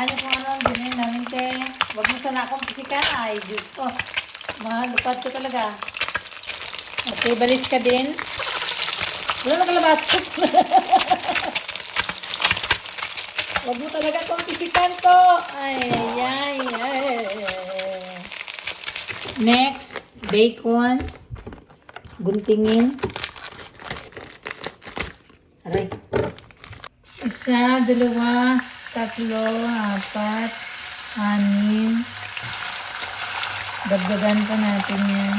Hulaan niyo kung ano ang bilhin namin, te. Huwag mo sana akong pisikan. Ay, Diyos ko. Malupad ko talaga. Okay, balis ka din. Wala na kalabas. Huwag mo talaga akong pisikan to. Ay. Next, bacon. Guntingin. Aray. Isa, dalawa, tatlo, apat, anim. Dagdagan pa natin yan.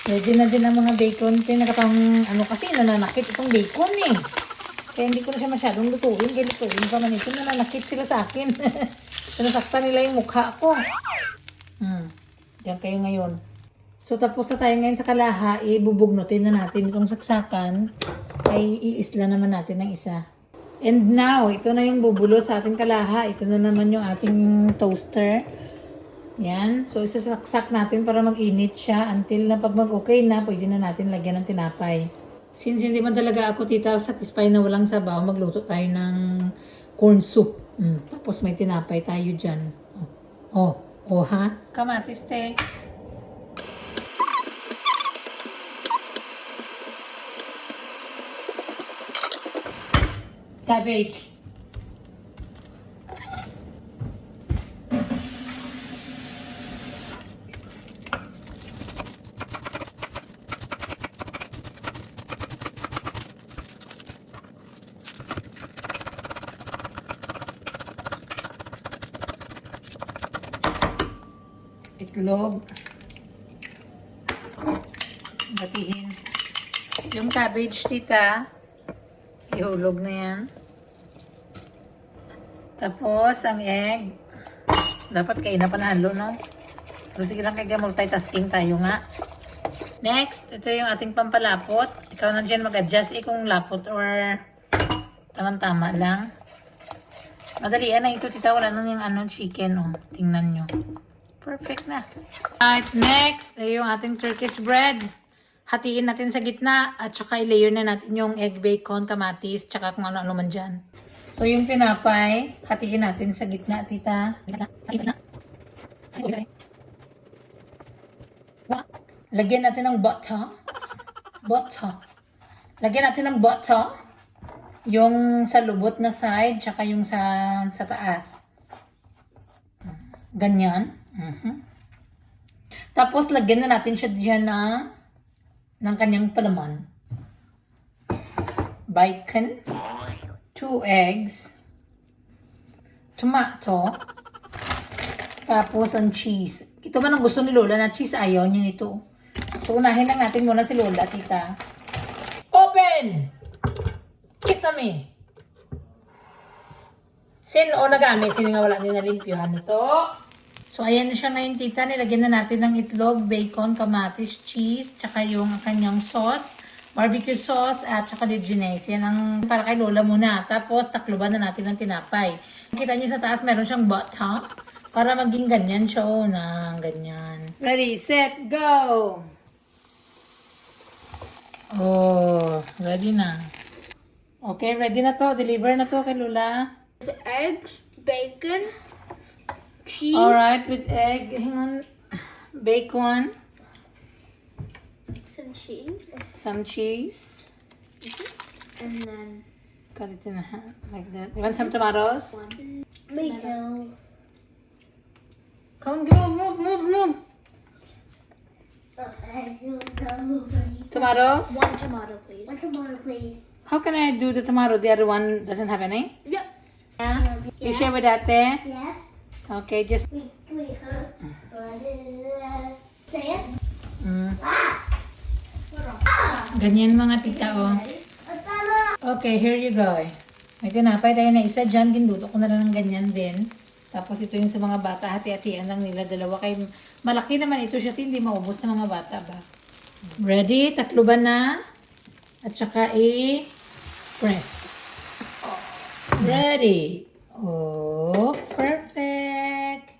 Ready na din ang mga bacon. Nakapang ano kasi nananakit itong bacon eh. Kaya hindi ko na siya masyadong lutuin. Kaya lutuin pa man ito. Nananakit sila sa akin. Sinasaktan nila yung mukha ko. Diyan kayo ngayon. So tapos na tayo ngayon sa kalaha. Ibubugnutin na natin itong saksakan. Ay iisla naman natin ng isa. And now, ito na yung bubulo sa ating kalaha. Ito na naman yung ating toaster. Yan. So, isasaksak natin para mag-init siya until na pag mag-okay na, pwede na natin lagyan ng tinapay. Since hindi man talaga ako, tita, satisfied na walang sabaw, magluto tayo ng corn soup. Tapos may tinapay tayo dyan. Ha? Kamatis, te. Cabbage. Itlog. Batihin. Yung cabbage, tita, ihulog na yan. Tapos, ang egg. Dapat kain na panalo, no? Pero sige lang kaya multitasking tayo nga. Next, ito yung ating pampalapot. Ikaw na dyan mag-adjust kung lapot or tamang-tama lang. Madalian na ito, tita. Wala na yung chicken, oh. Tingnan nyo. Perfect na. Alright, next, ay yung ating Turkish bread. Hatiin natin sa gitna at saka i-layer na natin yung egg, bacon, kamatis, tsaka kung ano-ano man dyan. So, yung tinapay, hatiin natin sa gitna, tita. Lagyan natin ng butter. Lagyan natin ng butter. Yung sa lubot na side, tsaka yung sa taas. Ganyan. Tapos, lagyan na natin siya dyan ng kanyang palaman. Bacon. 2 eggs. Tomato. Tapos, ang cheese. Ito man ang gusto ni Lola na cheese. Ayaw niya nito. So, unahin lang natin muna si Lola, tita. Open! Kisame. Sino nagamit? Sino nga wala nila limpyuhan nito? So, ayan na siya ngayon, tita. Nilagyan na natin ng itlog, bacon, kamatis, cheese, tsaka yung kanyang sauce, barbecue sauce, at tsaka dijonese. Yan ang para kay Lola muna. Tapos, takluban na natin ng tinapay. Kita nyo sa taas, meron siyang butter. Para maging ganyan siya, ganyan. Ready, set, go! Ready na. Okay, ready na to. Deliver na to kay Lola. The eggs, bacon, cheese. Alright, with egg, hang on, bacon, some cheese, and then cut it in half, like that. You want some tomatoes? me too. Come, move. Tomatoes? One tomato, please. One tomato, please. How can I do the tomato? The other one doesn't have any? Yep. Yeah? You share with Ate? Yes. Okay, just... Wait, huh? What is that? Say it. Ganyan mga tita, Okay, here you go. May tinapay tayo na isa dyan. Ginduto ko na lang ng ganyan din. Tapos ito yung sa mga bata. Hati-hatian lang nila. Dalawa kay malaki naman ito siya. Hindi maubos ng mga bata ba. Ready? Takluban na. At saka i-press. Ready. Oh, perfect.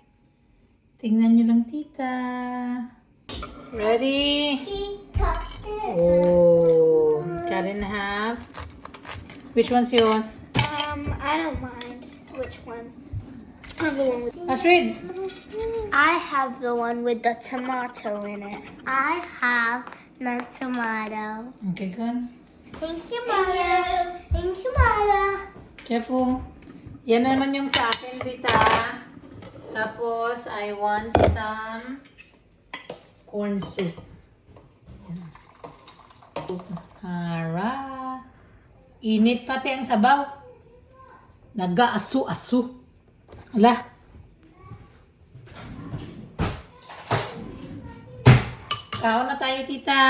Tingnan nyo lang, tita. Ready? Tita. Oh, cut in half. Which one's yours? I don't mind which one. I have the one with, Astrid. I have the one with the tomato in it. I have the tomato. Okay, good. Thank you, Mother. Thank you, Mother. Careful. Yan naman yung sa akin, tita. Tapos, I want some corn soup. Hara. Init pati ang sabaw. Nag-aasu-asu. Ala. Kaon na tayo, tita.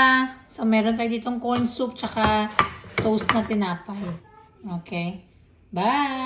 So, meron tayo ditong corn soup tsaka toast na tinapay. Okay. Bye!